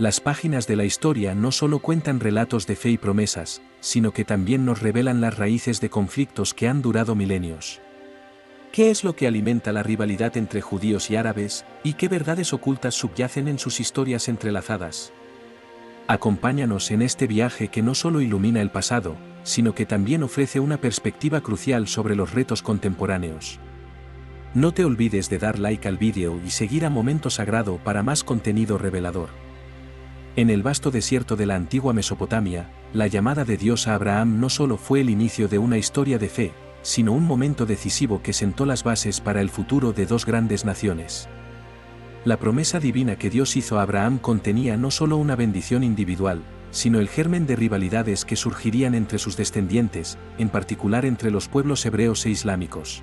Las páginas de la historia no solo cuentan relatos de fe y promesas, sino que también nos revelan las raíces de conflictos que han durado milenios. ¿Qué es lo que alimenta la rivalidad entre judíos y árabes, y qué verdades ocultas subyacen en sus historias entrelazadas? Acompáñanos en este viaje que no solo ilumina el pasado, sino que también ofrece una perspectiva crucial sobre los retos contemporáneos. No te olvides de dar like al vídeo y seguir a Momento Sagrado para más contenido revelador. En el vasto desierto de la antigua Mesopotamia, la llamada de Dios a Abraham no solo fue el inicio de una historia de fe, sino un momento decisivo que sentó las bases para el futuro de dos grandes naciones. La promesa divina que Dios hizo a Abraham contenía no solo una bendición individual, sino el germen de rivalidades que surgirían entre sus descendientes, en particular entre los pueblos hebreos e islámicos.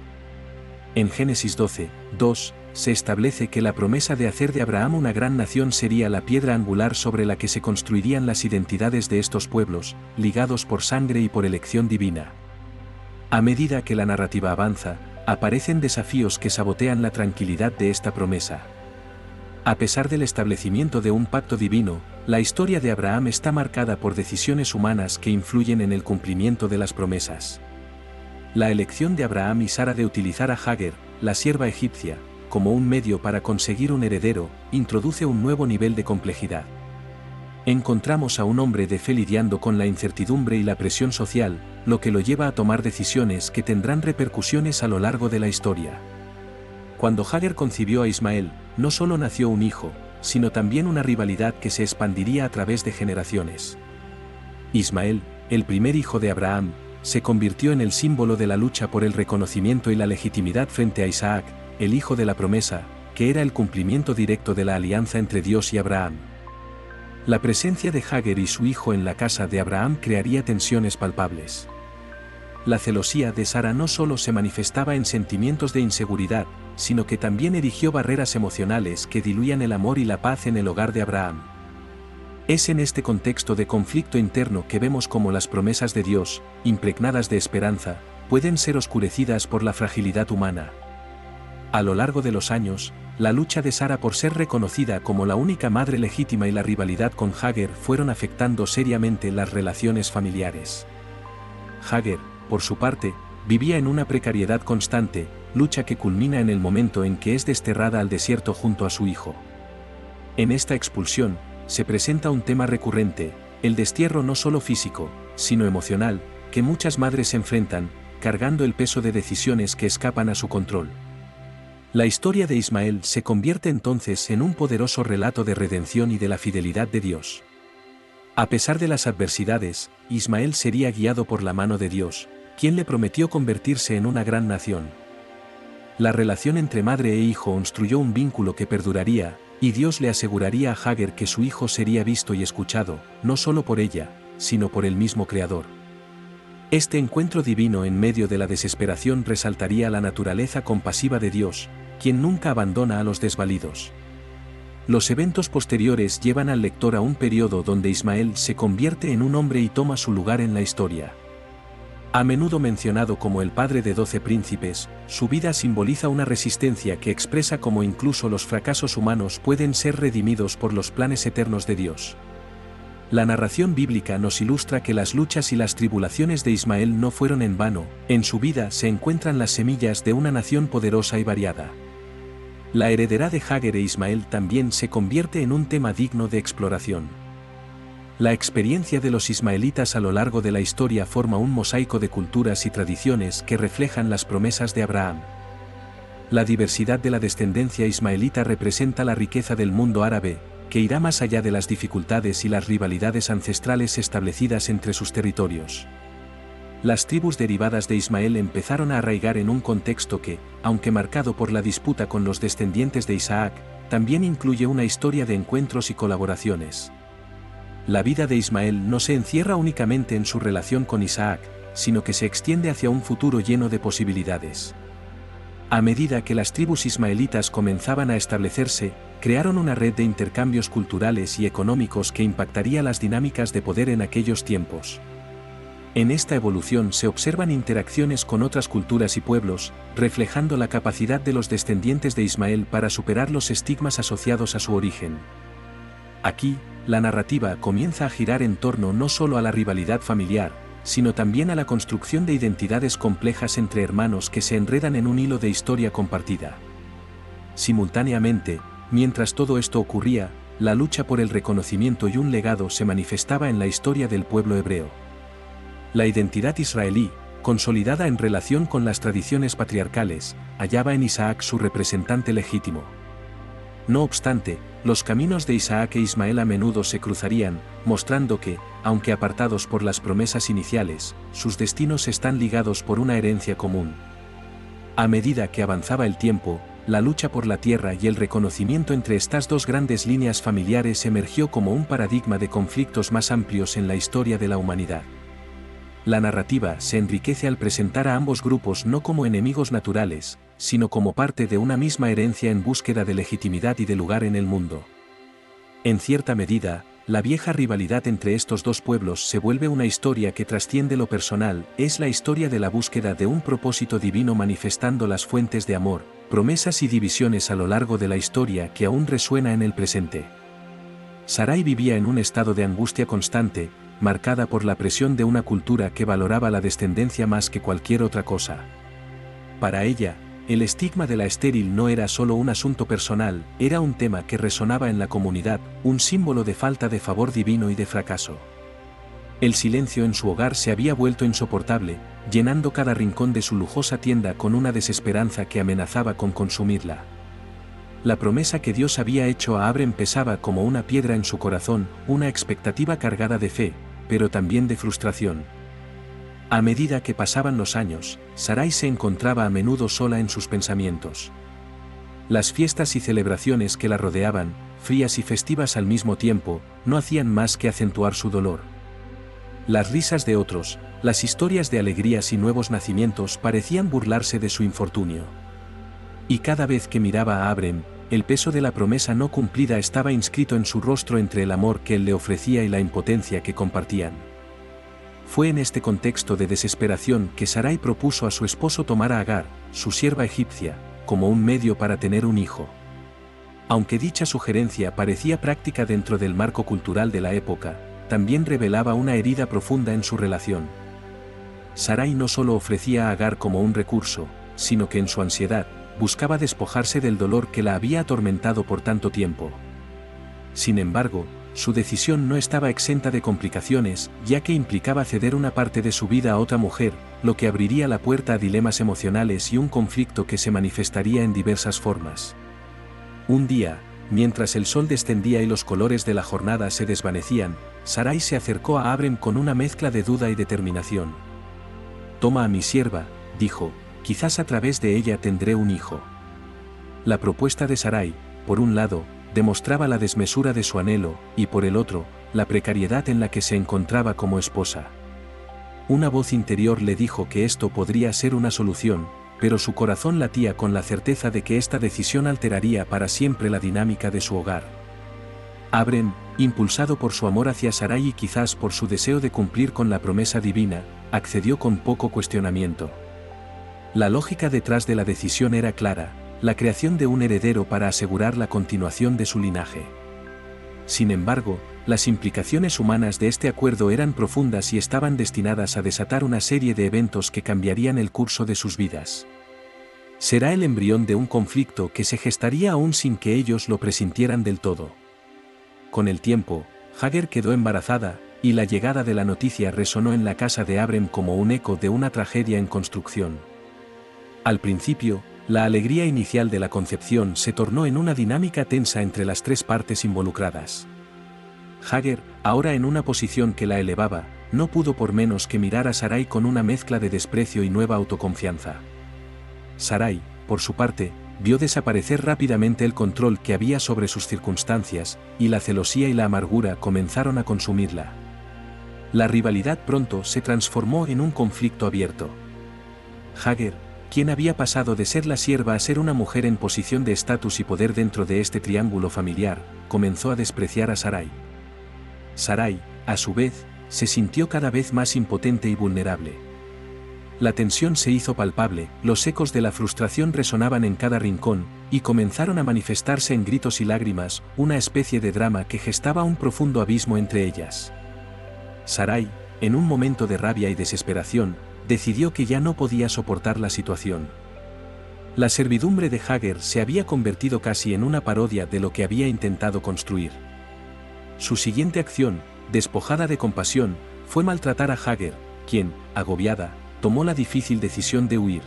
En Génesis 12, 2, se establece que la promesa de hacer de Abraham una gran nación sería la piedra angular sobre la que se construirían las identidades de estos pueblos, ligados por sangre y por elección divina. A medida que la narrativa avanza, aparecen desafíos que sabotean la tranquilidad de esta promesa. A pesar del establecimiento de un pacto divino, la historia de Abraham está marcada por decisiones humanas que influyen en el cumplimiento de las promesas. La elección de Abraham y Sara de utilizar a Hagar, la sierva egipcia, como un medio para conseguir un heredero, introduce un nuevo nivel de complejidad. Encontramos a un hombre de fe lidiando con la incertidumbre y la presión social, lo que lo lleva a tomar decisiones que tendrán repercusiones a lo largo de la historia. Cuando Hagar concibió a Ismael, no solo nació un hijo, sino también una rivalidad que se expandiría a través de generaciones. Ismael, el primer hijo de Abraham, se convirtió en el símbolo de la lucha por el reconocimiento y la legitimidad frente a Isaac, el hijo de la promesa, que era el cumplimiento directo de la alianza entre Dios y Abraham. La presencia de Hagar y su hijo en la casa de Abraham crearía tensiones palpables. La celosía de Sara no solo se manifestaba en sentimientos de inseguridad, sino que también erigió barreras emocionales que diluían el amor y la paz en el hogar de Abraham. Es en este contexto de conflicto interno que vemos cómo las promesas de Dios, impregnadas de esperanza, pueden ser oscurecidas por la fragilidad humana. A lo largo de los años, la lucha de Sara por ser reconocida como la única madre legítima y la rivalidad con Hagar fueron afectando seriamente las relaciones familiares. Hagar, por su parte, vivía en una precariedad constante, lucha que culmina en el momento en que es desterrada al desierto junto a su hijo. En esta expulsión, se presenta un tema recurrente, el destierro no solo físico, sino emocional, que muchas madres enfrentan, cargando el peso de decisiones que escapan a su control. La historia de Ismael se convierte entonces en un poderoso relato de redención y de la fidelidad de Dios. A pesar de las adversidades, Ismael sería guiado por la mano de Dios, quien le prometió convertirse en una gran nación. La relación entre madre e hijo construyó un vínculo que perduraría, y Dios le aseguraría a Hagar que su hijo sería visto y escuchado, no solo por ella, sino por el mismo Creador. Este encuentro divino en medio de la desesperación resaltaría la naturaleza compasiva de Dios, quien nunca abandona a los desvalidos. Los eventos posteriores llevan al lector a un periodo donde Ismael se convierte en un hombre y toma su lugar en la historia. A menudo mencionado como el padre de 12 príncipes, su vida simboliza una resistencia que expresa cómo incluso los fracasos humanos pueden ser redimidos por los planes eternos de Dios. La narración bíblica nos ilustra que las luchas y las tribulaciones de Ismael no fueron en vano, en su vida se encuentran las semillas de una nación poderosa y variada. La heredera de Hagar e Ismael también se convierte en un tema digno de exploración. La experiencia de los ismaelitas a lo largo de la historia forma un mosaico de culturas y tradiciones que reflejan las promesas de Abraham. La diversidad de la descendencia ismaelita representa la riqueza del mundo árabe, que irá más allá de las dificultades y las rivalidades ancestrales establecidas entre sus territorios. Las tribus derivadas de Ismael empezaron a arraigar en un contexto que, aunque marcado por la disputa con los descendientes de Isaac, también incluye una historia de encuentros y colaboraciones. La vida de Ismael no se encierra únicamente en su relación con Isaac, sino que se extiende hacia un futuro lleno de posibilidades. A medida que las tribus ismaelitas comenzaban a establecerse, crearon una red de intercambios culturales y económicos que impactaría las dinámicas de poder en aquellos tiempos. En esta evolución se observan interacciones con otras culturas y pueblos, reflejando la capacidad de los descendientes de Ismael para superar los estigmas asociados a su origen. Aquí, la narrativa comienza a girar en torno no solo a la rivalidad familiar, sino también a la construcción de identidades complejas entre hermanos que se enredan en un hilo de historia compartida. Simultáneamente, mientras todo esto ocurría, la lucha por el reconocimiento y un legado se manifestaba en la historia del pueblo hebreo. La identidad israelí, consolidada en relación con las tradiciones patriarcales, hallaba en Isaac su representante legítimo. No obstante, los caminos de Isaac e Ismael a menudo se cruzarían, mostrando que, aunque apartados por las promesas iniciales, sus destinos están ligados por una herencia común. A medida que avanzaba el tiempo, la lucha por la tierra y el reconocimiento entre estas dos grandes líneas familiares emergió como un paradigma de conflictos más amplios en la historia de la humanidad. La narrativa se enriquece al presentar a ambos grupos no como enemigos naturales, sino como parte de una misma herencia en búsqueda de legitimidad y de lugar en el mundo. En cierta medida, la vieja rivalidad entre estos dos pueblos se vuelve una historia que trasciende lo personal, es la historia de la búsqueda de un propósito divino manifestando las fuentes de amor, promesas y divisiones a lo largo de la historia que aún resuena en el presente. Sarai vivía en un estado de angustia constante, marcada por la presión de una cultura que valoraba la descendencia más que cualquier otra cosa. Para ella, el estigma de la estéril no era solo un asunto personal, era un tema que resonaba en la comunidad, un símbolo de falta de favor divino y de fracaso. El silencio en su hogar se había vuelto insoportable, llenando cada rincón de su lujosa tienda con una desesperanza que amenazaba con consumirla. La promesa que Dios había hecho a Abraham pesaba como una piedra en su corazón, una expectativa cargada de fe, pero también de frustración. A medida que pasaban los años, Sarai se encontraba a menudo sola en sus pensamientos. Las fiestas y celebraciones que la rodeaban, frías y festivas al mismo tiempo, no hacían más que acentuar su dolor. Las risas de otros, las historias de alegrías y nuevos nacimientos parecían burlarse de su infortunio. Y cada vez que miraba a Abraham, el peso de la promesa no cumplida estaba inscrito en su rostro entre el amor que él le ofrecía y la impotencia que compartían. Fue en este contexto de desesperación que Sarai propuso a su esposo tomar a Agar, su sierva egipcia, como un medio para tener un hijo. Aunque dicha sugerencia parecía práctica dentro del marco cultural de la época, también revelaba una herida profunda en su relación. Sarai no solo ofrecía a Agar como un recurso, sino que en su ansiedad, buscaba despojarse del dolor que la había atormentado por tanto tiempo. Sin embargo, su decisión no estaba exenta de complicaciones, ya que implicaba ceder una parte de su vida a otra mujer, lo que abriría la puerta a dilemas emocionales y un conflicto que se manifestaría en diversas formas. Un día, mientras el sol descendía y los colores de la jornada se desvanecían, Sarai se acercó a Abraham con una mezcla de duda y determinación. «Toma a mi sierva», dijo, «quizás a través de ella tendré un hijo». La propuesta de Sarai, por un lado, demostraba la desmesura de su anhelo, y por el otro, la precariedad en la que se encontraba como esposa. Una voz interior le dijo que esto podría ser una solución, pero su corazón latía con la certeza de que esta decisión alteraría para siempre la dinámica de su hogar. Abraham, impulsado por su amor hacia Sarai y quizás por su deseo de cumplir con la promesa divina, accedió con poco cuestionamiento. La lógica detrás de la decisión era clara: la creación de un heredero para asegurar la continuación de su linaje. Sin embargo, las implicaciones humanas de este acuerdo eran profundas y estaban destinadas a desatar una serie de eventos que cambiarían el curso de sus vidas. Será el embrión de un conflicto que se gestaría aún sin que ellos lo presintieran del todo. Con el tiempo, Hagar quedó embarazada, y la llegada de la noticia resonó en la casa de Abraham como un eco de una tragedia en construcción. Al principio, la alegría inicial de la concepción se tornó en una dinámica tensa entre las tres partes involucradas. Hagar, ahora en una posición que la elevaba, no pudo por menos que mirar a Sarai con una mezcla de desprecio y nueva autoconfianza. Sarai, por su parte, vio desaparecer rápidamente el control que había sobre sus circunstancias, y la celosía y la amargura comenzaron a consumirla. La rivalidad pronto se transformó en un conflicto abierto. Hagar, quien había pasado de ser la sierva a ser una mujer en posición de estatus y poder dentro de este triángulo familiar, comenzó a despreciar a Sarai. Sarai, a su vez, se sintió cada vez más impotente y vulnerable. La tensión se hizo palpable, los ecos de la frustración resonaban en cada rincón, y comenzaron a manifestarse en gritos y lágrimas, una especie de drama que gestaba un profundo abismo entre ellas. Sarai, en un momento de rabia y desesperación, decidió que ya no podía soportar la situación. La servidumbre de Hagar se había convertido casi en una parodia de lo que había intentado construir. Su siguiente acción, despojada de compasión, fue maltratar a Hagar, quien, agobiada, tomó la difícil decisión de huir.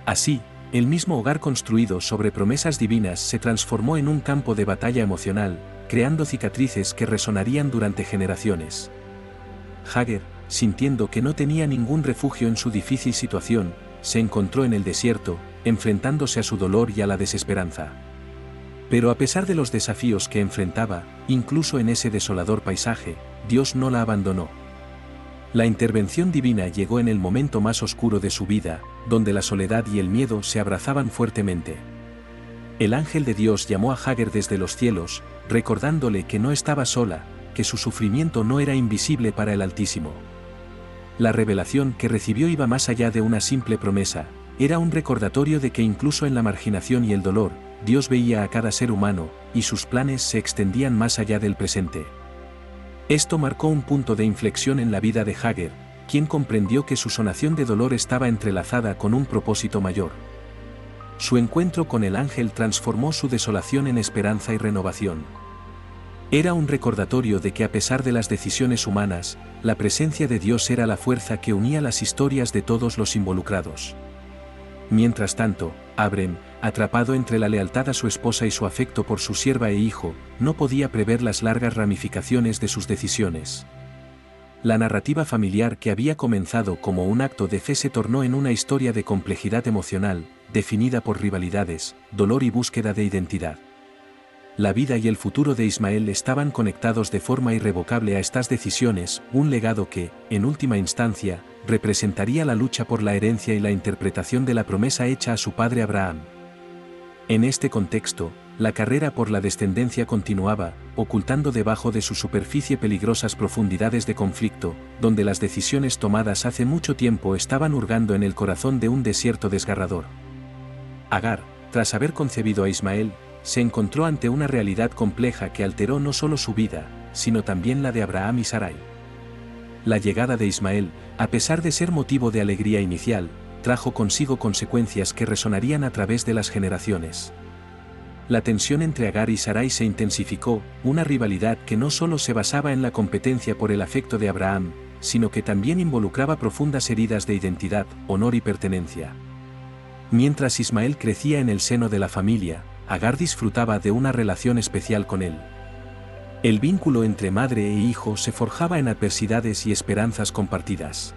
Así, el mismo hogar construido sobre promesas divinas se transformó en un campo de batalla emocional, creando cicatrices que resonarían durante generaciones. Hagar, sintiendo que no tenía ningún refugio en su difícil situación, se encontró en el desierto, enfrentándose a su dolor y a la desesperanza. Pero a pesar de los desafíos que enfrentaba, incluso en ese desolador paisaje, Dios no la abandonó. La intervención divina llegó en el momento más oscuro de su vida, donde la soledad y el miedo se abrazaban fuertemente. El ángel de Dios llamó a Hagar desde los cielos, recordándole que no estaba sola, que su sufrimiento no era invisible para el Altísimo. La revelación que recibió iba más allá de una simple promesa, era un recordatorio de que incluso en la marginación y el dolor, Dios veía a cada ser humano, y sus planes se extendían más allá del presente. Esto marcó un punto de inflexión en la vida de Hagar, quien comprendió que su sanación de dolor estaba entrelazada con un propósito mayor. Su encuentro con el ángel transformó su desolación en esperanza y renovación. Era un recordatorio de que a pesar de las decisiones humanas, la presencia de Dios era la fuerza que unía las historias de todos los involucrados. Mientras tanto, Abrem, atrapado entre la lealtad a su esposa y su afecto por su sierva e hijo, no podía prever las largas ramificaciones de sus decisiones. La narrativa familiar que había comenzado como un acto de fe se tornó en una historia de complejidad emocional, definida por rivalidades, dolor y búsqueda de identidad. La vida y el futuro de Ismael estaban conectados de forma irrevocable a estas decisiones, un legado que, en última instancia, representaría la lucha por la herencia y la interpretación de la promesa hecha a su padre Abraham. En este contexto, la carrera por la descendencia continuaba, ocultando debajo de su superficie peligrosas profundidades de conflicto, donde las decisiones tomadas hace mucho tiempo estaban hurgando en el corazón de un desierto desgarrador. Agar, tras haber concebido a Ismael, se encontró ante una realidad compleja que alteró no solo su vida, sino también la de Abraham y Sarai. La llegada de Ismael, a pesar de ser motivo de alegría inicial, trajo consigo consecuencias que resonarían a través de las generaciones. La tensión entre Agar y Sarai se intensificó, una rivalidad que no solo se basaba en la competencia por el afecto de Abraham, sino que también involucraba profundas heridas de identidad, honor y pertenencia. Mientras Ismael crecía en el seno de la familia, Agar disfrutaba de una relación especial con él. El vínculo entre madre e hijo se forjaba en adversidades y esperanzas compartidas.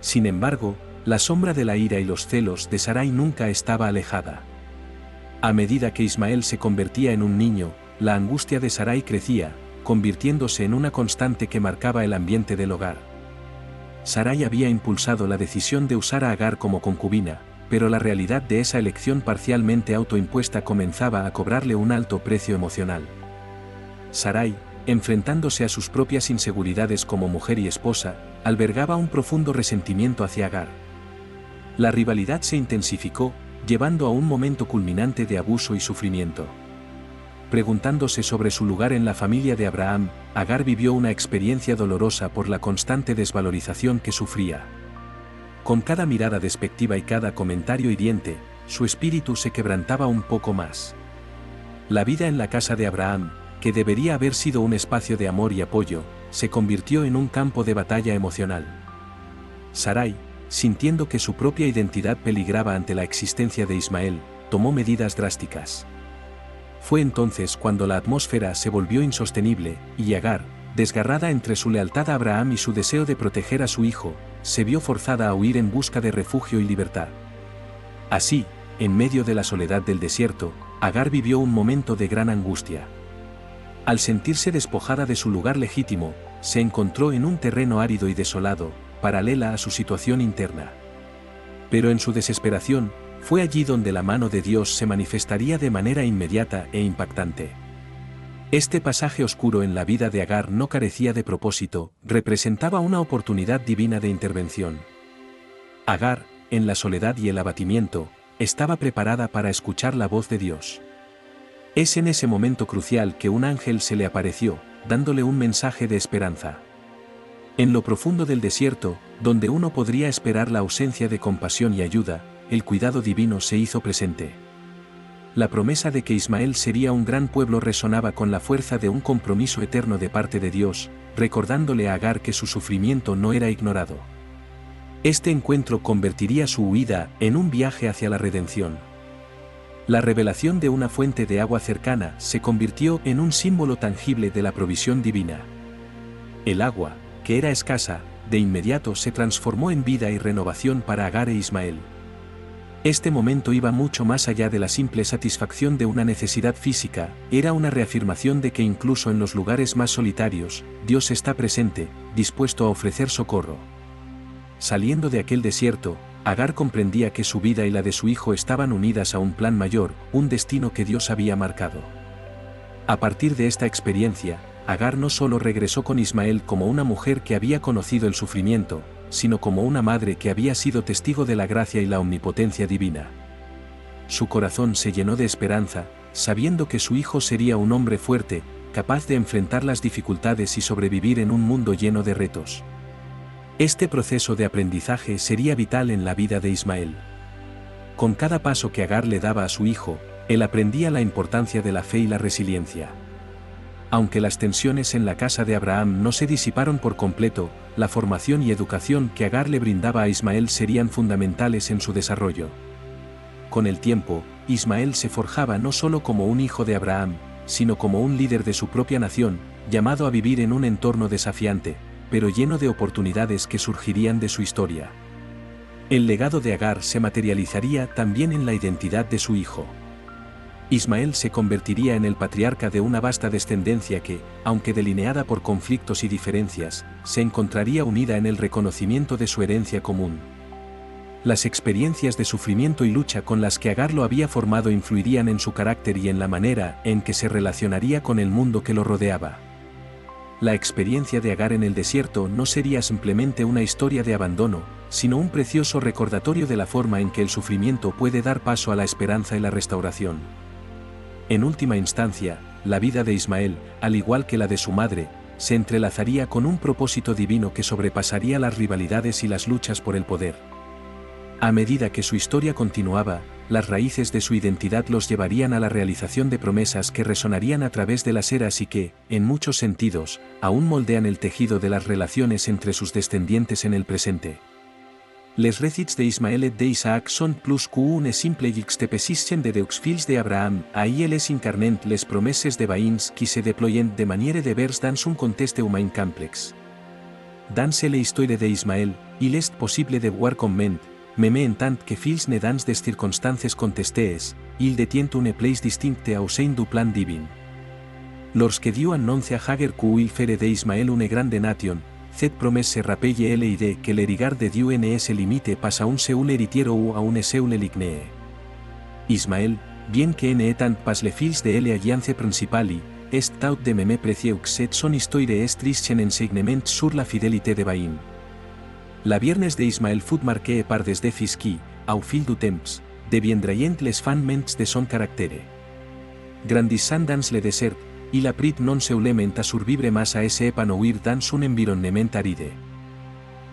Sin embargo, la sombra de la ira y los celos de Sarai nunca estaba alejada. A medida que Ismael se convertía en un niño, la angustia de Sarai crecía, convirtiéndose en una constante que marcaba el ambiente del hogar. Sarai había impulsado la decisión de usar a Agar como concubina, pero la realidad de esa elección parcialmente autoimpuesta comenzaba a cobrarle un alto precio emocional. Sarai, enfrentándose a sus propias inseguridades como mujer y esposa, albergaba un profundo resentimiento hacia Agar. La rivalidad se intensificó, llevando a un momento culminante de abuso y sufrimiento. Preguntándose sobre su lugar en la familia de Abraham, Agar vivió una experiencia dolorosa por la constante desvalorización que sufría. Con cada mirada despectiva y cada comentario hiriente, su espíritu se quebrantaba un poco más. La vida en la casa de Abraham, que debería haber sido un espacio de amor y apoyo, se convirtió en un campo de batalla emocional. Sarai, sintiendo que su propia identidad peligraba ante la existencia de Ismael, tomó medidas drásticas. Fue entonces cuando la atmósfera se volvió insostenible, y Agar, desgarrada entre su lealtad a Abraham y su deseo de proteger a su hijo, se vio forzada a huir en busca de refugio y libertad. Así, en medio de la soledad del desierto, Agar vivió un momento de gran angustia. Al sentirse despojada de su lugar legítimo, se encontró en un terreno árido y desolado, paralela a su situación interna. Pero en su desesperación, fue allí donde la mano de Dios se manifestaría de manera inmediata e impactante. Este pasaje oscuro en la vida de Agar no carecía de propósito, representaba una oportunidad divina de intervención. Agar, en la soledad y el abatimiento, estaba preparada para escuchar la voz de Dios. Es en ese momento crucial que un ángel se le apareció, dándole un mensaje de esperanza. En lo profundo del desierto, donde uno podría esperar la ausencia de compasión y ayuda, el cuidado divino se hizo presente. La promesa de que Ismael sería un gran pueblo resonaba con la fuerza de un compromiso eterno de parte de Dios, recordándole a Agar que su sufrimiento no era ignorado. Este encuentro convertiría su huida en un viaje hacia la redención. La revelación de una fuente de agua cercana se convirtió en un símbolo tangible de la provisión divina. El agua, que era escasa, de inmediato se transformó en vida y renovación para Agar e Ismael. Este momento iba mucho más allá de la simple satisfacción de una necesidad física, era una reafirmación de que incluso en los lugares más solitarios, Dios está presente, dispuesto a ofrecer socorro. Saliendo de aquel desierto, Agar comprendía que su vida y la de su hijo estaban unidas a un plan mayor, un destino que Dios había marcado. A partir de esta experiencia, Agar no solo regresó con Ismael como una mujer que había conocido el sufrimiento, sino como una madre que había sido testigo de la gracia y la omnipotencia divina. Su corazón se llenó de esperanza, sabiendo que su hijo sería un hombre fuerte, capaz de enfrentar las dificultades y sobrevivir en un mundo lleno de retos. Este proceso de aprendizaje sería vital en la vida de Ismael. Con cada paso que Agar le daba a su hijo, él aprendía la importancia de la fe y la resiliencia. Aunque las tensiones en la casa de Abraham no se disiparon por completo, la formación y educación que Agar le brindaba a Ismael serían fundamentales en su desarrollo. Con el tiempo, Ismael se forjaba no solo como un hijo de Abraham, sino como un líder de su propia nación, llamado a vivir en un entorno desafiante, pero lleno de oportunidades que surgirían de su historia. El legado de Agar se materializaría también en la identidad de su hijo. Ismael se convertiría en el patriarca de una vasta descendencia que, aunque delineada por conflictos y diferencias, se encontraría unida en el reconocimiento de su herencia común. Las experiencias de sufrimiento y lucha con las que Agar lo había formado influirían en su carácter y en la manera en que se relacionaría con el mundo que lo rodeaba. La experiencia de Agar en el desierto no sería simplemente una historia de abandono, sino un precioso recordatorio de la forma en que el sufrimiento puede dar paso a la esperanza y la restauración. En última instancia, la vida de Ismael, al igual que la de su madre, se entrelazaría con un propósito divino que sobrepasaría las rivalidades y las luchas por el poder. A medida que su historia continuaba, las raíces de su identidad los llevarían a la realización de promesas que resonarían a través de las eras y que, en muchos sentidos, aún moldean el tejido de las relaciones entre sus descendientes en el presente. Les recits de Ismael et d'Isaac són plus que un simple juxtaposition de deux fills d'Abraham, ahí les incarnent les promeses de veïns qui se deployen de manière divers dans un contexte humain complex. Dans la història d'Ismael, il est possible de voir comment, même en tant que fills ne dans des circonstances contestées, il detient une place distincte au sein du plan divin. Lorsque Dieu annonce a Hagar que il fere d'Ismael une grande nation, cette promesse se rappelle l'idée que l'héritage de Dieu ne se limite pas a un seul héritier ou a une seule lignée. Ismael, bien que ne étant pas les fils de l'alliance principale, est tout de même précieux que son histoire est riche en enseignements sur la fidélité de Baïn. La viernes d'Ismael fut marquée par des défis qui, au fil du temps, deviendrien les fondements de son caractère. Grandissant dans le désert, il apprit non seulement a survivre mas a se épanouir dans un environnement aride.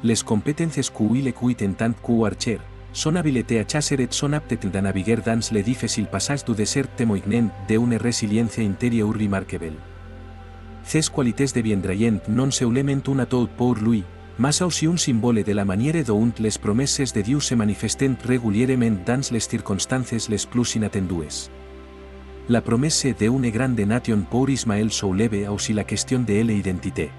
Les compétences qu'il acquit en tant qu'archer, son habileté a chasser et son aptitude a naviguer dans le difficile passage du désert témoignent d'une résilience intérieure remarquable. Ces qualités deviendrien non seulement un atout pour lui, mas aussi un symbole de la manière dont les promesses de Dieu se manifestent régulièrement dans les circonstances les plus inattendues. La promesse d'une grande nation pour Ismael soulève aussi la question de l'identité.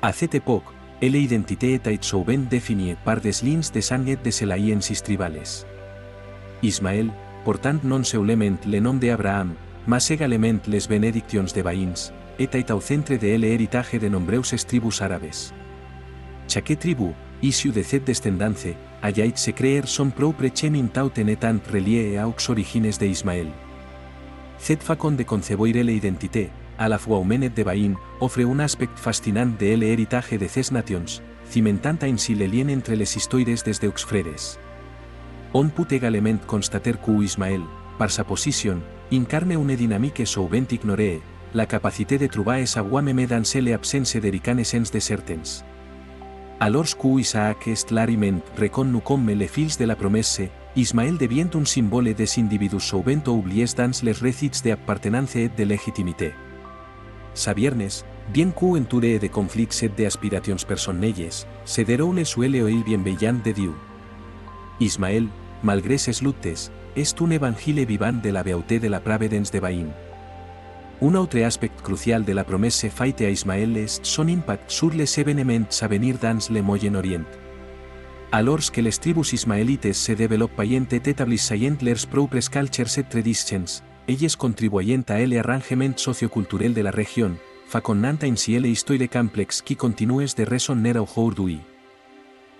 À cette époque, l'identité était souvent définie par des lignes de sang et des alliances tribales. Ismael, portant non seulement le nom d'Abraham, mas également les bénédictions de veïns, était au centre de l'héritage de nombreuses tribus arabes. Chaque tribu, issue de cette descendance, allait se créer son propre chemin tout en étant relié aux origines d'Ismael. Cette façon de concevoir l'identité, a la fois humaine de Baïn, offre un aspect fascinant de l'héritage de ces nations, cimentant ainsi le lien entre les histories des deux frères. On peut également constater que Ismaël, par sa position, incarne une dynamique souvent ignorée, la capacité de trouver sa voie même dans l'absence d'ericanescence de certains. Alors que Isaac est clarament reconnu comme le fils de la promesse, Ismaël devient un symbole des individus souvent oubliés dans les récits d'appartenance et de légitimité. Sabiernes, bien que entouré de conflicts et d'aspiracions personnelles, se déroule suele oír bienveillant de Dieu. Ismaël, malgré ses luttes, est un évangile vivant de la beauté de la providence divine. Un autre aspect crucial de la promesse faite a Ismaël est son impact sur les événements à venir dans le Moyen-Orient. Alors que les tribus ismaélites se développent et établissent leurs propres cultures et traditions, elles contribuent à l'arrangement socioculturel de la région, faisant ainsi l'histoire complexe qui continue de résonner aujourd'hui.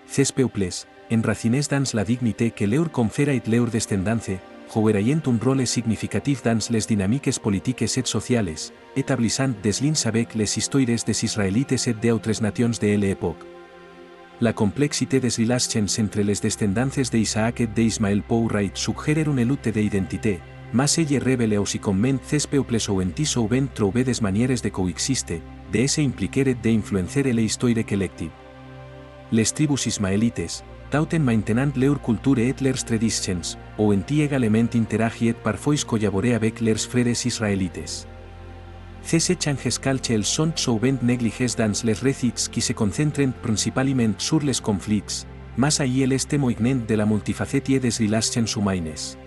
Ces peuples, enracinés dans la dignité que leur confère leur descendance, joueront un rôle significatif dans les dynamiques politiques et sociales, établissant des liens avec les histoires des Israélites et d'autres nations de l'époque. La complexité des relations entre les descendances d'Isaac et d'Ismaël pourrait suggérer une lutte d'identité, mais elle révèle aussi comment ces peuples ont souvent trouvé des manières de coexister, de se impliquer et d'influencer l'histoire collective. Les tribus ismaélites, tout en maintenant leur culture et leurs traditions, ont également interagi et parfois collaboré avec leurs frères israélites. Ces échanges culturels sont souvent négligés dans les récits qui se concentren principalement sur les conflits, mais ahí est témoignant de la multifacétie des relations humaines.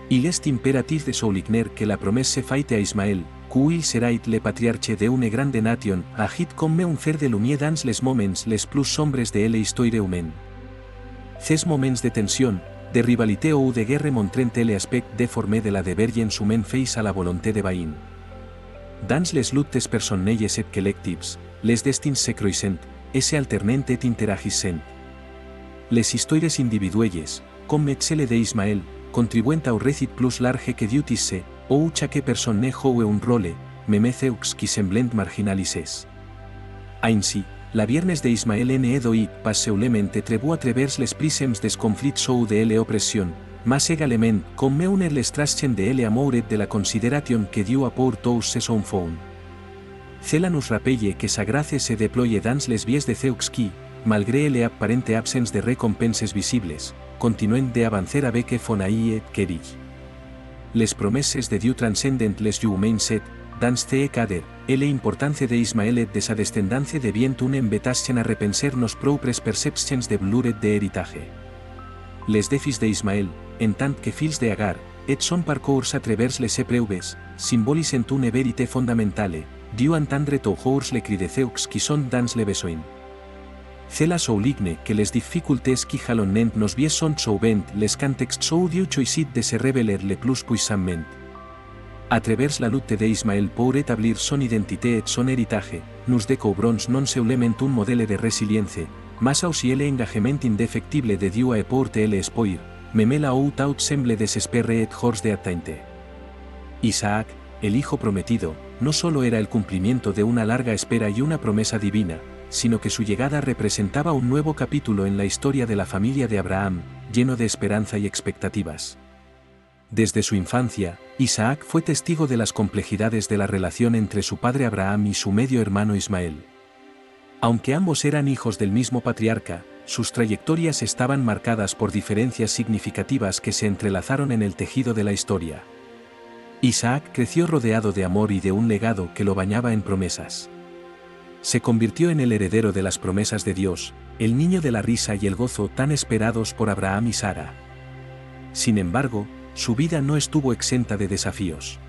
Il est impératif de souligner que la promesse faite a Ismaël, qu'il sera le patriarche d'une grande nation, agit comme un fer de lumière dans les moments les plus sombres de l'histoire humaine. Ces moments de tension, de rivalité ou de guerre montrent l'aspect déformé de la divergence humaine face à la volonté divine. Dans les luttes personnelles et collectives, les destins se croisent, et s'alternent et interagissent. Les histoires individuelles, comme celle d'Ismaël, contribuent au récit plus large que Dieu tisse, où chaque personne joue un rôle, même ceux qui semblent marginalisés. Ainsi, la viernes d'Ismaël ne doit pas seulement trebu à travers les prismes des conflits ou de l'oppression, mais également comme une illustration de l'amour et de la considération que Dieu a pour tous ses enfants. Cela nous rappelle que sa grâce se déploie dans les vies de ceux qui, malgré l'apparente absence de récompenses visibles, continuent d'avancer avec fonaï et courage. Les promesses de Dieu transcendent les humains et, dans ce cadre, l'importance d'Ismaël et de sa descendance devient une invitation à repenser nos propres perceptions de valor et d'héritage. Les défis d'Ismaël, en tant que fils d'Agar, et son parcours à travers les épreuves, symbolisent une vérité fondamentale, Dieu entendre toujours les cris de ceux qui sont dans le besoin. Cela souligne que les difficultés qui jalonnent nos vies sont souvent les contextes où Dieu choisit de se révéler le plus puissamment. A travers la lutte d'Ismaël pour établir son identité et son héritage, nous découvrons non seulement un modèle de résilience, mais aussi l'engagement indéfectible de Dieu à porter l'espoir, même là où tout semble désespéré et hors d'atteinte. Isaac, el hijo prometido, no solo era el cumplimiento de una larga espera y una promesa divina, sino que su llegada representaba un nuevo capítulo en la historia de la familia de Abraham, lleno de esperanza y expectativas. Desde su infancia, Isaac fue testigo de las complejidades de la relación entre su padre Abraham y su medio hermano Ismael. Aunque ambos eran hijos del mismo patriarca, sus trayectorias estaban marcadas por diferencias significativas que se entrelazaron en el tejido de la historia. Isaac creció rodeado de amor y de un legado que lo bañaba en promesas. Se convirtió en el heredero de las promesas de Dios, el niño de la risa y el gozo tan esperados por Abraham y Sara. Sin embargo, su vida no estuvo exenta de desafíos.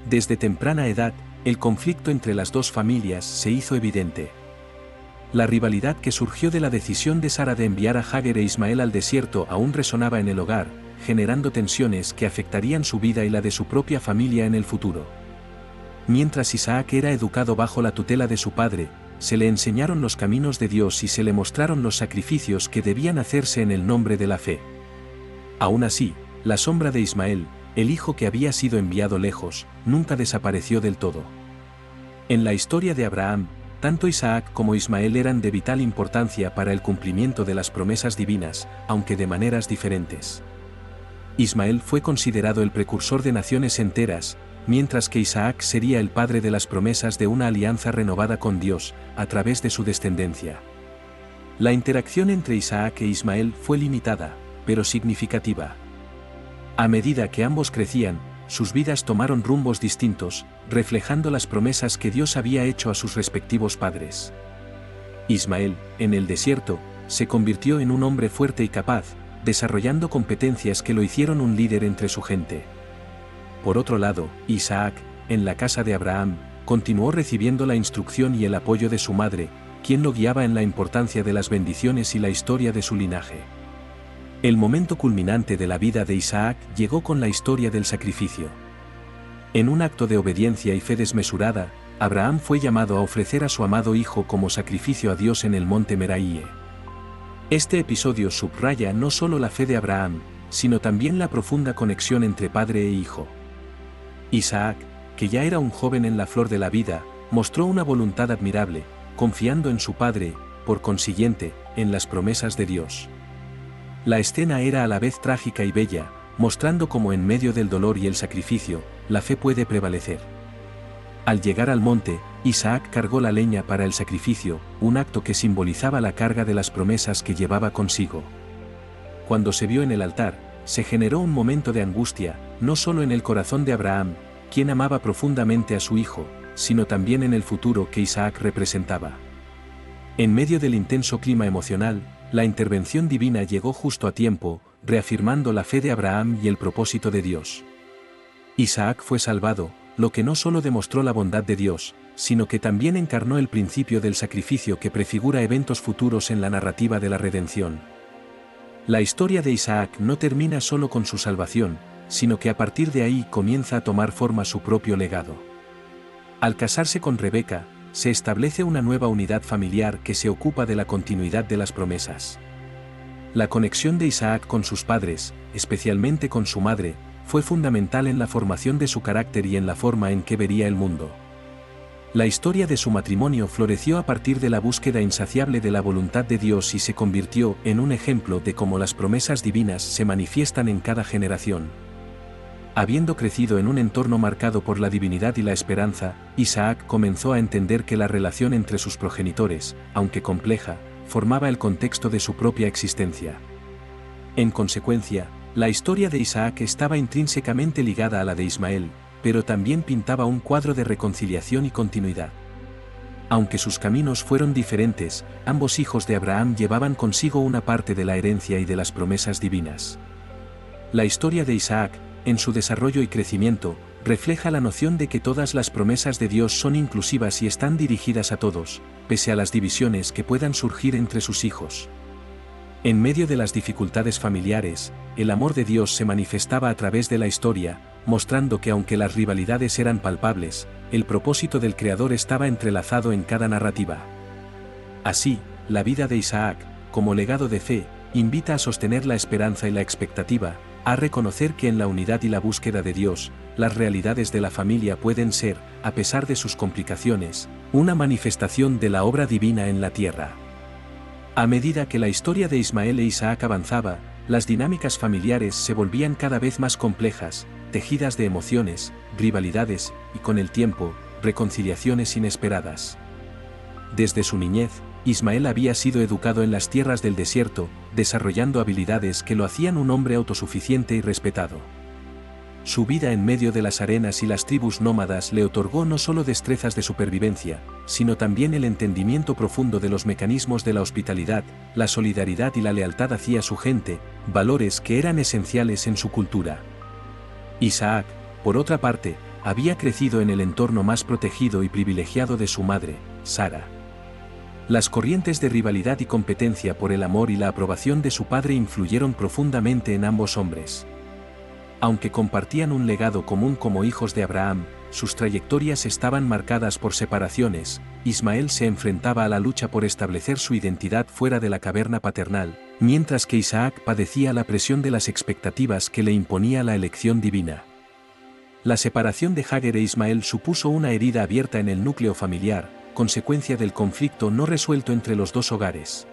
Desde temprana edad, el conflicto entre las dos familias se hizo evidente. La rivalidad que surgió de la decisión de Sara de enviar a Hagar e Ismael al desierto aún resonaba en el hogar, generando tensiones que afectarían su vida y la de su propia familia en el futuro. Mientras Isaac era educado bajo la tutela de su padre, se le enseñaron los caminos de Dios y se le mostraron los sacrificios que debían hacerse en el nombre de la fe. Aún así, la sombra de Ismael, el hijo que había sido enviado lejos, nunca desapareció del todo. En la historia de Abraham, Tanto Isaac como Ismael eran de vital importancia para el cumplimiento de las promesas divinas, aunque de maneras diferentes. Ismael fue considerado el precursor de naciones enteras, mientras que Isaac sería el padre de las promesas de una alianza renovada con Dios, a través de su descendencia. La interacción entre Isaac e Ismael fue limitada, pero significativa. A medida que ambos crecían, sus vidas tomaron rumbos distintos, reflejando las promesas que Dios había hecho a sus respectivos padres. Ismael, en el desierto, se convirtió en un hombre fuerte y capaz, desarrollando competencias que lo hicieron un líder entre su gente. Por otro lado, Isaac, en la casa de Abraham, continuó recibiendo la instrucción y el apoyo de su madre, quien lo guiaba en la importancia de las bendiciones y la historia de su linaje. El momento culminante de la vida de Isaac llegó con la historia del sacrificio. En un acto de obediencia y fe desmesurada, Abraham fue llamado a ofrecer a su amado hijo como sacrificio a Dios en el monte Moriah. Este episodio subraya no solo la fe de Abraham, sino también la profunda conexión entre padre e hijo. Isaac, que ya era un joven en la flor de la vida, mostró una voluntad admirable, confiando en su padre, por consiguiente, en las promesas de Dios. La escena era a la vez trágica y bella, mostrando cómo en medio del dolor y el sacrificio, la fe puede prevalecer. Al llegar al monte, Isaac cargó la leña para el sacrificio, un acto que simbolizaba la carga de las promesas que llevaba consigo. Cuando se vio en el altar, se generó un momento de angustia, no solo en el corazón de Abraham, quien amaba profundamente a su hijo, sino también en el futuro que Isaac representaba. En medio del intenso clima emocional, la intervención divina llegó justo a tiempo, reafirmando la fe de Abraham y el propósito de Dios. Isaac fue salvado, lo que no solo demostró la bondad de Dios, sino que también encarnó el principio del sacrificio que prefigura eventos futuros en la narrativa de la redención. La historia de Isaac no termina solo con su salvación, sino que a partir de ahí comienza a tomar forma su propio legado. Al casarse con Rebeca, se establece una nueva unidad familiar que se ocupa de la continuidad de las promesas. La conexión de Isaac con sus padres, especialmente con su madre, fue fundamental en la formación de su carácter y en la forma en que vería el mundo. La historia de su matrimonio floreció a partir de la búsqueda insaciable de la voluntad de Dios y se convirtió en un ejemplo de cómo las promesas divinas se manifiestan en cada generación. Habiendo crecido en un entorno marcado por la divinidad y la esperanza, Isaac comenzó a entender que la relación entre sus progenitores, aunque compleja, formaba el contexto de su propia existencia. En consecuencia, la historia de Isaac estaba intrínsecamente ligada a la de Ismael, pero también pintaba un cuadro de reconciliación y continuidad. Aunque sus caminos fueron diferentes, ambos hijos de Abraham llevaban consigo una parte de la herencia y de las promesas divinas. La historia de Isaac, en su desarrollo y crecimiento, refleja la noción de que todas las promesas de Dios son inclusivas y están dirigidas a todos, pese a las divisiones que puedan surgir entre sus hijos. En medio de las dificultades familiares, el amor de Dios se manifestaba a través de la historia, mostrando que aunque las rivalidades eran palpables, el propósito del Creador estaba entrelazado en cada narrativa. Así, la vida de Isaac, como legado de fe, invita a sostener la esperanza y la expectativa, a reconocer que en la unidad y la búsqueda de Dios, las realidades de la familia pueden ser, a pesar de sus complicaciones, una manifestación de la obra divina en la tierra. A medida que la historia de Ismael e Isaac avanzaba, las dinámicas familiares se volvían cada vez más complejas, tejidas de emociones, rivalidades y, con el tiempo, reconciliaciones inesperadas. Desde su niñez, Ismael había sido educado en las tierras del desierto, desarrollando habilidades que lo hacían un hombre autosuficiente y respetado. Su vida en medio de las arenas y las tribus nómadas le otorgó no solo destrezas de supervivencia, sino también el entendimiento profundo de los mecanismos de la hospitalidad, la solidaridad y la lealtad hacia su gente, valores que eran esenciales en su cultura. Isaac, por otra parte, había crecido en el entorno más protegido y privilegiado de su madre, Sara. Las corrientes de rivalidad y competencia por el amor y la aprobación de su padre influyeron profundamente en ambos hombres. Aunque compartían un legado común como hijos de Abraham, sus trayectorias estaban marcadas por separaciones. Ismael se enfrentaba a la lucha por establecer su identidad fuera de la caverna paternal, mientras que Isaac padecía la presión de las expectativas que le imponía la elección divina. La separación de Hagar e Ismael supuso una herida abierta en el núcleo familiar, consecuencia del conflicto no resuelto entre los dos hogares.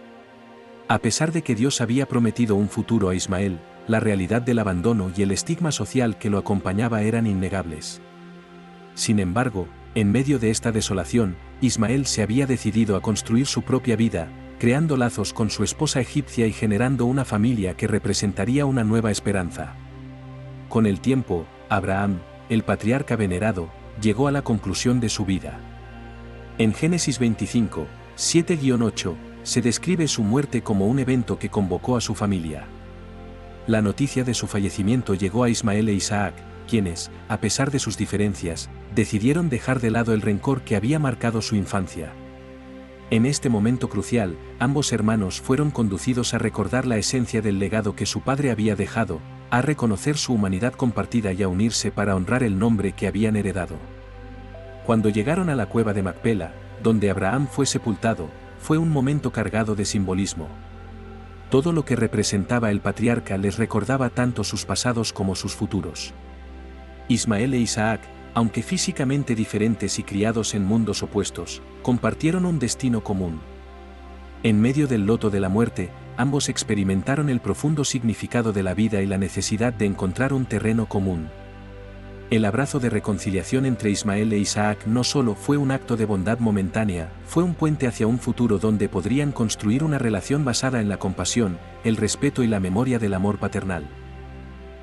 A pesar de que Dios había prometido un futuro a Ismael, la realidad del abandono y el estigma social que lo acompañaba eran innegables. Sin embargo, en medio de esta desolación, Ismael se había decidido a construir su propia vida, creando lazos con su esposa egipcia y generando una familia que representaría una nueva esperanza. Con el tiempo, Abraham, el patriarca venerado, llegó a la conclusión de su vida. En Génesis 25, 7-8, se describe su muerte como un evento que convocó a su familia. La noticia de su fallecimiento llegó a Ismael e Isaac, quienes, a pesar de sus diferencias, decidieron dejar de lado el rencor que había marcado su infancia. En este momento crucial, ambos hermanos fueron conducidos a recordar la esencia del legado que su padre había dejado, a reconocer su humanidad compartida y a unirse para honrar el nombre que habían heredado. Cuando llegaron a la cueva de Macpela, donde Abraham fue sepultado, fue un momento cargado de simbolismo. Todo lo que representaba el patriarca les recordaba tanto sus pasados como sus futuros. Ismael e Isaac, aunque físicamente diferentes y criados en mundos opuestos, compartieron un destino común. En medio del loto de la muerte, ambos experimentaron el profundo significado de la vida y la necesidad de encontrar un terreno común. El abrazo de reconciliación entre Ismael e Isaac no solo fue un acto de bondad momentánea, fue un puente hacia un futuro donde podrían construir una relación basada en la compasión, el respeto y la memoria del amor paternal.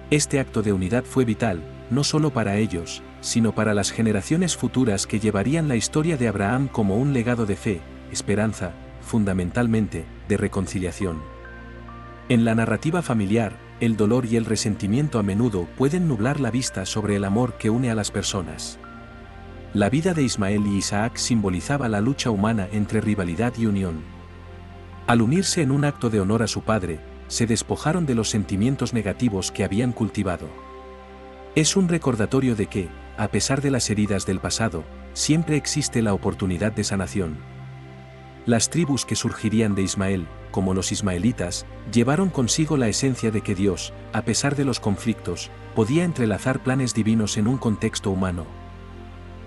Este acto de unidad fue vital, no solo para ellos, sino para las generaciones futuras que llevarían la historia de Abraham como un legado de fe, esperanza, fundamentalmente, de reconciliación. En la narrativa familiar, el dolor y el resentimiento a menudo pueden nublar la vista sobre el amor que une a las personas. La vida de Ismael y Isaac simbolizaba la lucha humana entre rivalidad y unión. Al unirse en un acto de honor a su padre, se despojaron de los sentimientos negativos que habían cultivado. Es un recordatorio de que, a pesar de las heridas del pasado, siempre existe la oportunidad de sanación. Las tribus que surgirían de Ismael, como los ismaelitas, llevaron consigo la esencia de que Dios, a pesar de los conflictos, podía entrelazar planes divinos en un contexto humano.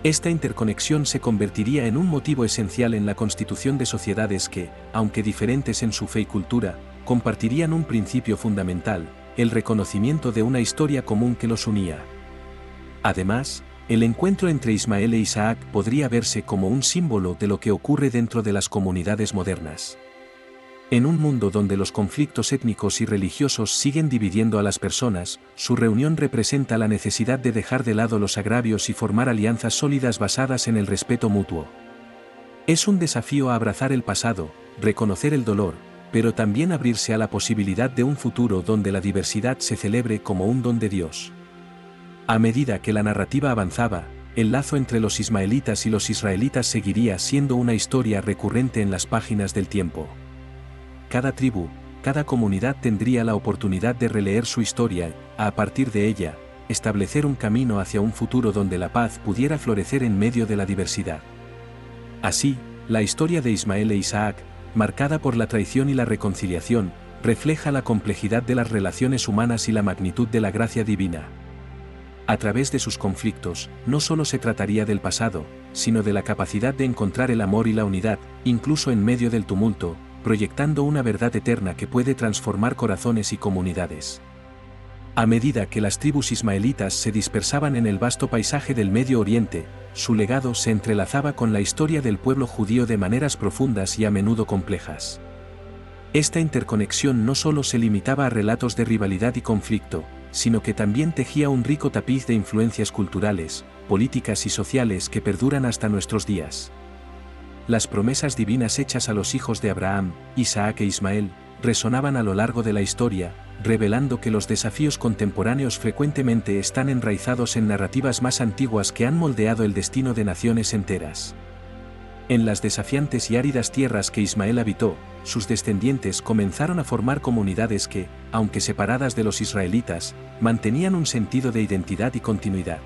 Esta interconexión se convertiría en un motivo esencial en la constitución de sociedades que, aunque diferentes en su fe y cultura, compartirían un principio fundamental, el reconocimiento de una historia común que los unía. Además, el encuentro entre Ismael e Isaac podría verse como un símbolo de lo que ocurre dentro de las comunidades modernas. En un mundo donde los conflictos étnicos y religiosos siguen dividiendo a las personas, su reunión representa la necesidad de dejar de lado los agravios y formar alianzas sólidas basadas en el respeto mutuo. Es un desafío a abrazar el pasado, reconocer el dolor, pero también abrirse a la posibilidad de un futuro donde la diversidad se celebre como un don de Dios. A medida que la narrativa avanzaba, el lazo entre los ismaelitas y los israelitas seguiría siendo una historia recurrente en las páginas del tiempo. Cada tribu, cada comunidad tendría la oportunidad de releer su historia y, a partir de ella, establecer un camino hacia un futuro donde la paz pudiera florecer en medio de la diversidad. Así, la historia de Ismael e Isaac, marcada por la traición y la reconciliación, refleja la complejidad de las relaciones humanas y la magnitud de la gracia divina. A través de sus conflictos, no solo se trataría del pasado, sino de la capacidad de encontrar el amor y la unidad, incluso en medio del tumulto, proyectando una verdad eterna que puede transformar corazones y comunidades. A medida que las tribus ismaelitas se dispersaban en el vasto paisaje del Medio Oriente, su legado se entrelazaba con la historia del pueblo judío de maneras profundas y a menudo complejas. Esta interconexión no solo se limitaba a relatos de rivalidad y conflicto, sino que también tejía un rico tapiz de influencias culturales, políticas y sociales que perduran hasta nuestros días. Las promesas divinas hechas a los hijos de Abraham, Isaac e Ismael, resonaban a lo largo de la historia, revelando que los desafíos contemporáneos frecuentemente están enraizados en narrativas más antiguas que han moldeado el destino de naciones enteras. En las desafiantes y áridas tierras que Ismael habitó, sus descendientes comenzaron a formar comunidades que, aunque separadas de los israelitas, mantenían un sentido de identidad y continuidad.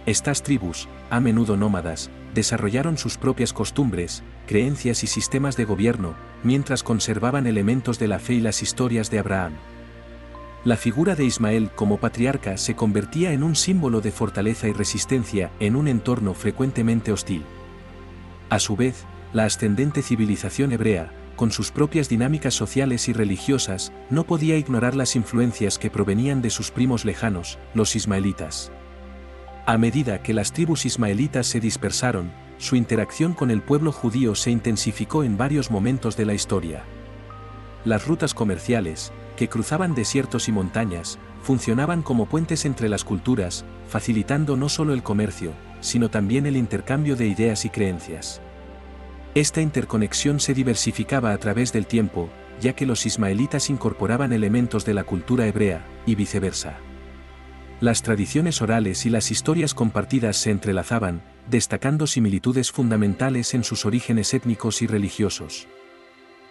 Estas tribus, a menudo nómadas, desarrollaron sus propias costumbres, creencias y sistemas de gobierno, mientras conservaban elementos de la fe y las historias de Abraham. La figura de Ismael como patriarca se convertía en un símbolo de fortaleza y resistencia en un entorno frecuentemente hostil. A su vez, la ascendente civilización hebrea, con sus propias dinámicas sociales y religiosas, no podía ignorar las influencias que provenían de sus primos lejanos, los ismaelitas. A medida que las tribus ismaelitas se dispersaron, su interacción con el pueblo judío se intensificó en varios momentos de la historia. Las rutas comerciales, que cruzaban desiertos y montañas, funcionaban como puentes entre las culturas, facilitando no solo el comercio, sino también el intercambio de ideas y creencias. Esta interconexión se diversificaba a través del tiempo, ya que los ismaelitas incorporaban elementos de la cultura hebrea, y viceversa. Las tradiciones orales y las historias compartidas se entrelazaban, destacando similitudes fundamentales en sus orígenes étnicos y religiosos.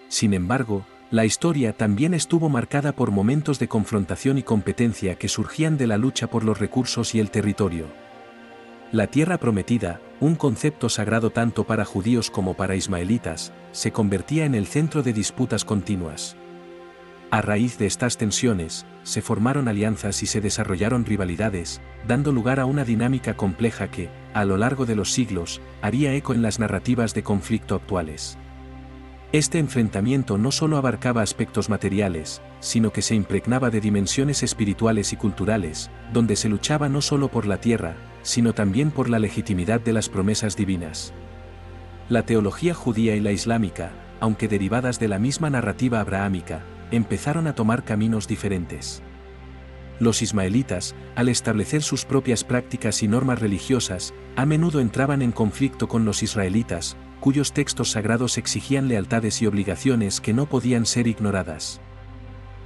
Sin embargo, la historia también estuvo marcada por momentos de confrontación y competencia que surgían de la lucha por los recursos y el territorio. La tierra prometida, un concepto sagrado tanto para judíos como para ismaelitas, se convertía en el centro de disputas continuas. A raíz de estas tensiones, se formaron alianzas y se desarrollaron rivalidades, dando lugar a una dinámica compleja que, a lo largo de los siglos, haría eco en las narrativas de conflicto actuales. Este enfrentamiento no solo abarcaba aspectos materiales, sino que se impregnaba de dimensiones espirituales y culturales, donde se luchaba no solo por la tierra, sino también por la legitimidad de las promesas divinas. La teología judía y la islámica, aunque derivadas de la misma narrativa abrahámica, empezaron a tomar caminos diferentes. Los ismaelitas, al establecer sus propias prácticas y normas religiosas, a menudo entraban en conflicto con los israelitas, cuyos textos sagrados exigían lealtades y obligaciones que no podían ser ignoradas.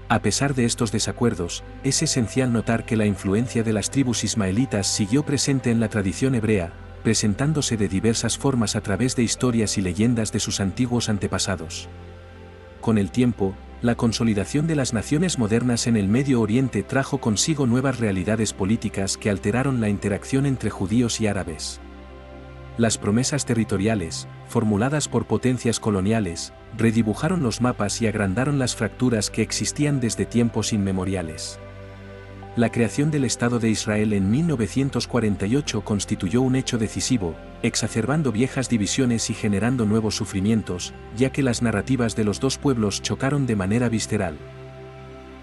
A pesar de estos desacuerdos, es esencial notar que la influencia de las tribus ismaelitas siguió presente en la tradición hebrea, presentándose de diversas formas a través de historias y leyendas de sus antiguos antepasados. Con el tiempo, la consolidación de las naciones modernas en el Medio Oriente trajo consigo nuevas realidades políticas que alteraron la interacción entre judíos y árabes. Las promesas territoriales, formuladas por potencias coloniales, redibujaron los mapas y agrandaron las fracturas que existían desde tiempos inmemoriales. La creación del Estado de Israel en 1948 constituyó un hecho decisivo, exacerbando viejas divisiones y generando nuevos sufrimientos, ya que las narrativas de los dos pueblos chocaron de manera visceral.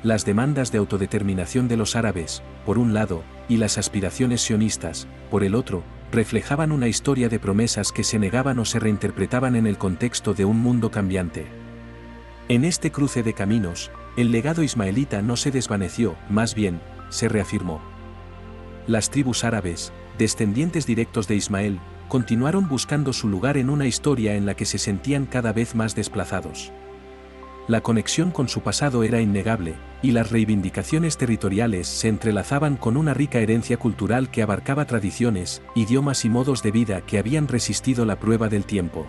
Las demandas de autodeterminación de los árabes, por un lado, y las aspiraciones sionistas, por el otro, reflejaban una historia de promesas que se negaban o se reinterpretaban en el contexto de un mundo cambiante. En este cruce de caminos, el legado ismaelita no se desvaneció, más bien, se reafirmó. Las tribus árabes, descendientes directos de Ismael, continuaron buscando su lugar en una historia en la que se sentían cada vez más desplazados. La conexión con su pasado era innegable, y las reivindicaciones territoriales se entrelazaban con una rica herencia cultural que abarcaba tradiciones, idiomas y modos de vida que habían resistido la prueba del tiempo.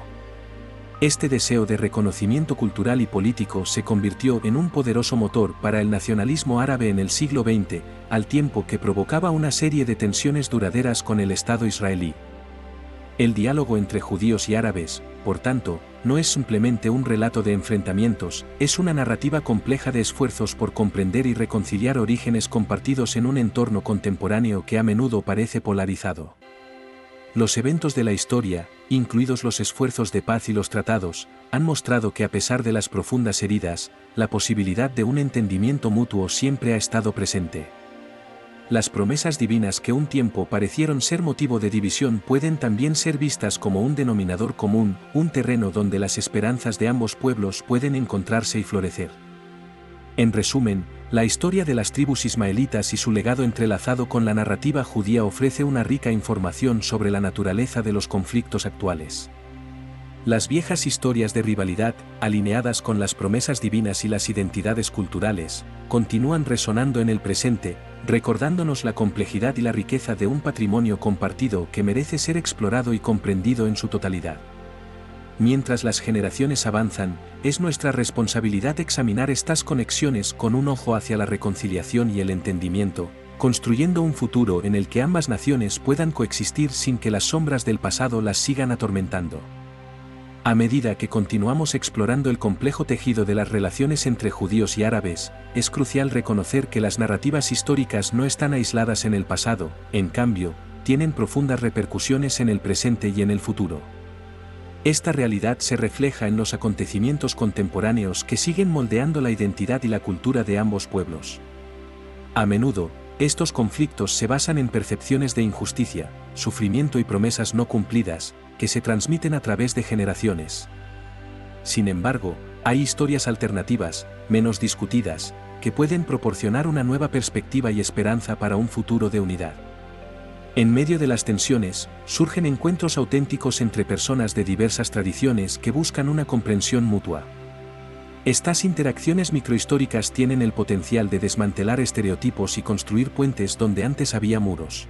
Este deseo de reconocimiento cultural y político se convirtió en un poderoso motor para el nacionalismo árabe en el siglo XX, al tiempo que provocaba una serie de tensiones duraderas con el Estado israelí. El diálogo entre judíos y árabes, por tanto, no es simplemente un relato de enfrentamientos, es una narrativa compleja de esfuerzos por comprender y reconciliar orígenes compartidos en un entorno contemporáneo que a menudo parece polarizado. Los eventos de la historia, incluidos los esfuerzos de paz y los tratados, han mostrado que a pesar de las profundas heridas, la posibilidad de un entendimiento mutuo siempre ha estado presente. Las promesas divinas que un tiempo parecieron ser motivo de división pueden también ser vistas como un denominador común, un terreno donde las esperanzas de ambos pueblos pueden encontrarse y florecer. En resumen, la historia de las tribus ismaelitas y su legado entrelazado con la narrativa judía ofrece una rica información sobre la naturaleza de los conflictos actuales. Las viejas historias de rivalidad, alineadas con las promesas divinas y las identidades culturales, continúan resonando en el presente, recordándonos la complejidad y la riqueza de un patrimonio compartido que merece ser explorado y comprendido en su totalidad. Mientras las generaciones avanzan, es nuestra responsabilidad examinar estas conexiones con un ojo hacia la reconciliación y el entendimiento, construyendo un futuro en el que ambas naciones puedan coexistir sin que las sombras del pasado las sigan atormentando. A medida que continuamos explorando el complejo tejido de las relaciones entre judíos y árabes, es crucial reconocer que las narrativas históricas no están aisladas en el pasado, en cambio, tienen profundas repercusiones en el presente y en el futuro. Esta realidad se refleja en los acontecimientos contemporáneos que siguen moldeando la identidad y la cultura de ambos pueblos. A menudo, estos conflictos se basan en percepciones de injusticia, sufrimiento y promesas no cumplidas, que se transmiten a través de generaciones. Sin embargo, hay historias alternativas, menos discutidas, que pueden proporcionar una nueva perspectiva y esperanza para un futuro de unidad. En medio de las tensiones, surgen encuentros auténticos entre personas de diversas tradiciones que buscan una comprensión mutua. Estas interacciones microhistóricas tienen el potencial de desmantelar estereotipos y construir puentes donde antes había muros.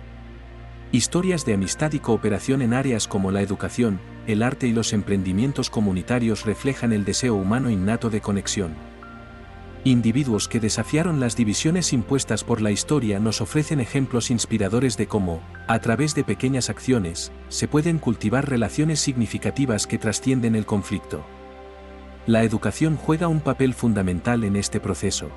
Historias de amistad y cooperación en áreas como la educación, el arte y los emprendimientos comunitarios reflejan el deseo humano innato de conexión. Individuos que desafiaron las divisiones impuestas por la historia nos ofrecen ejemplos inspiradores de cómo, a través de pequeñas acciones, se pueden cultivar relaciones significativas que trascienden el conflicto. La educación juega un papel fundamental en este proceso.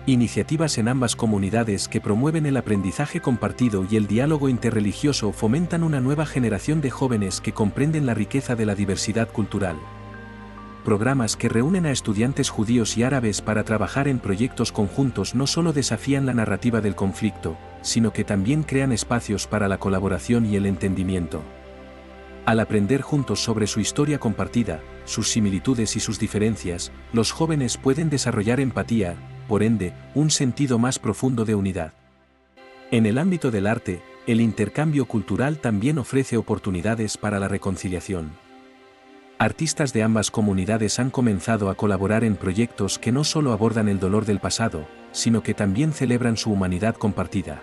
Iniciativas en ambas comunidades que promueven el aprendizaje compartido y el diálogo interreligioso fomentan una nueva generación de jóvenes que comprenden la riqueza de la diversidad cultural. Programas que reúnen a estudiantes judíos y árabes para trabajar en proyectos conjuntos no solo desafían la narrativa del conflicto, sino que también crean espacios para la colaboración y el entendimiento. Al aprender juntos sobre su historia compartida, sus similitudes y sus diferencias, los jóvenes pueden desarrollar empatía, por ende, un sentido más profundo de unidad. En el ámbito del arte, el intercambio cultural también ofrece oportunidades para la reconciliación. Artistas de ambas comunidades han comenzado a colaborar en proyectos que no solo abordan el dolor del pasado, sino que también celebran su humanidad compartida.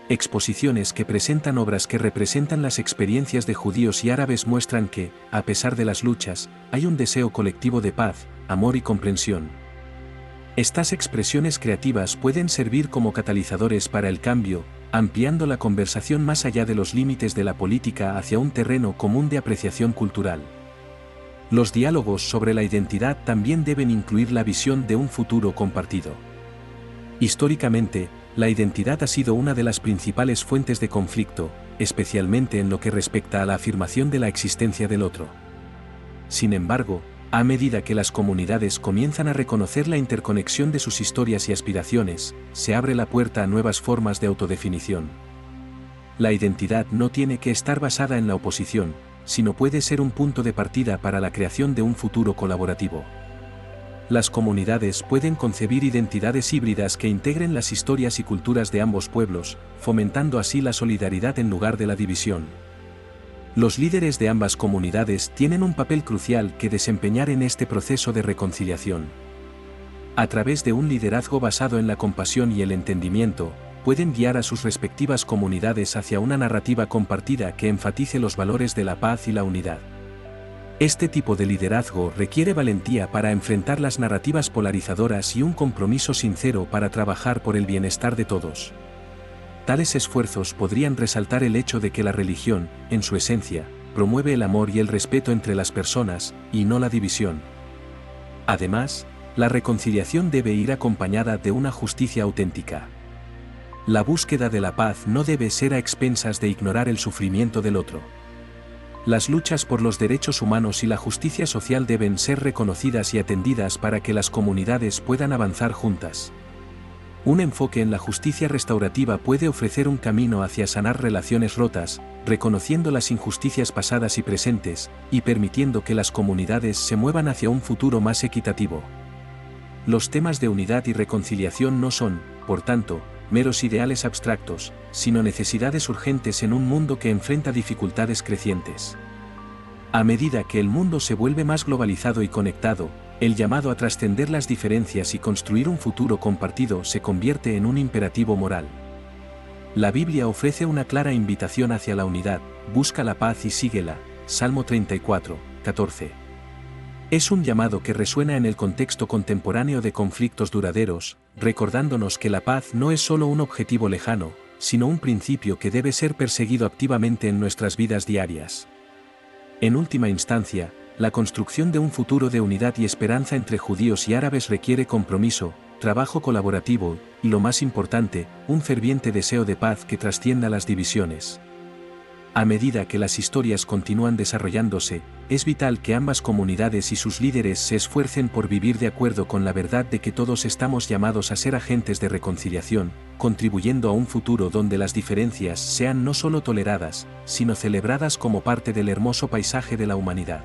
Exposiciones que presentan obras que representan las experiencias de judíos y árabes muestran que, a pesar de las luchas, hay un deseo colectivo de paz, amor y comprensión. Estas expresiones creativas pueden servir como catalizadores para el cambio, ampliando la conversación más allá de los límites de la política hacia un terreno común de apreciación cultural. Los diálogos sobre la identidad también deben incluir la visión de un futuro compartido. Históricamente, la identidad ha sido una de las principales fuentes de conflicto, especialmente en lo que respecta a la afirmación de la existencia del otro. Sin embargo, a medida que las comunidades comienzan a reconocer la interconexión de sus historias y aspiraciones, se abre la puerta a nuevas formas de autodefinición. La identidad no tiene que estar basada en la oposición, sino puede ser un punto de partida para la creación de un futuro colaborativo. Las comunidades pueden concebir identidades híbridas que integren las historias y culturas de ambos pueblos, fomentando así la solidaridad en lugar de la división. Los líderes de ambas comunidades tienen un papel crucial que desempeñar en este proceso de reconciliación. A través de un liderazgo basado en la compasión y el entendimiento, pueden guiar a sus respectivas comunidades hacia una narrativa compartida que enfatice los valores de la paz y la unidad. Este tipo de liderazgo requiere valentía para enfrentar las narrativas polarizadoras y un compromiso sincero para trabajar por el bienestar de todos. Tales esfuerzos podrían resaltar el hecho de que la religión, en su esencia, promueve el amor y el respeto entre las personas, y no la división. Además, la reconciliación debe ir acompañada de una justicia auténtica. La búsqueda de la paz no debe ser a expensas de ignorar el sufrimiento del otro. Las luchas por los derechos humanos y la justicia social deben ser reconocidas y atendidas para que las comunidades puedan avanzar juntas. Un enfoque en la justicia restaurativa puede ofrecer un camino hacia sanar relaciones rotas, reconociendo las injusticias pasadas y presentes, y permitiendo que las comunidades se muevan hacia un futuro más equitativo. Los temas de unidad y reconciliación no son, por tanto, meros ideales abstractos, sino necesidades urgentes en un mundo que enfrenta dificultades crecientes. A medida que el mundo se vuelve más globalizado y conectado, el llamado a trascender las diferencias y construir un futuro compartido se convierte en un imperativo moral. La Biblia ofrece una clara invitación hacia la unidad: busca la paz y síguela, Salmo 34, 14. Es un llamado que resuena en el contexto contemporáneo de conflictos duraderos, recordándonos que la paz no es solo un objetivo lejano, sino un principio que debe ser perseguido activamente en nuestras vidas diarias. En última instancia, la construcción de un futuro de unidad y esperanza entre judíos y árabes requiere compromiso, trabajo colaborativo, y lo más importante, un ferviente deseo de paz que trascienda las divisiones. A medida que las historias continúan desarrollándose, es vital que ambas comunidades y sus líderes se esfuercen por vivir de acuerdo con la verdad de que todos estamos llamados a ser agentes de reconciliación, contribuyendo a un futuro donde las diferencias sean no solo toleradas, sino celebradas como parte del hermoso paisaje de la humanidad.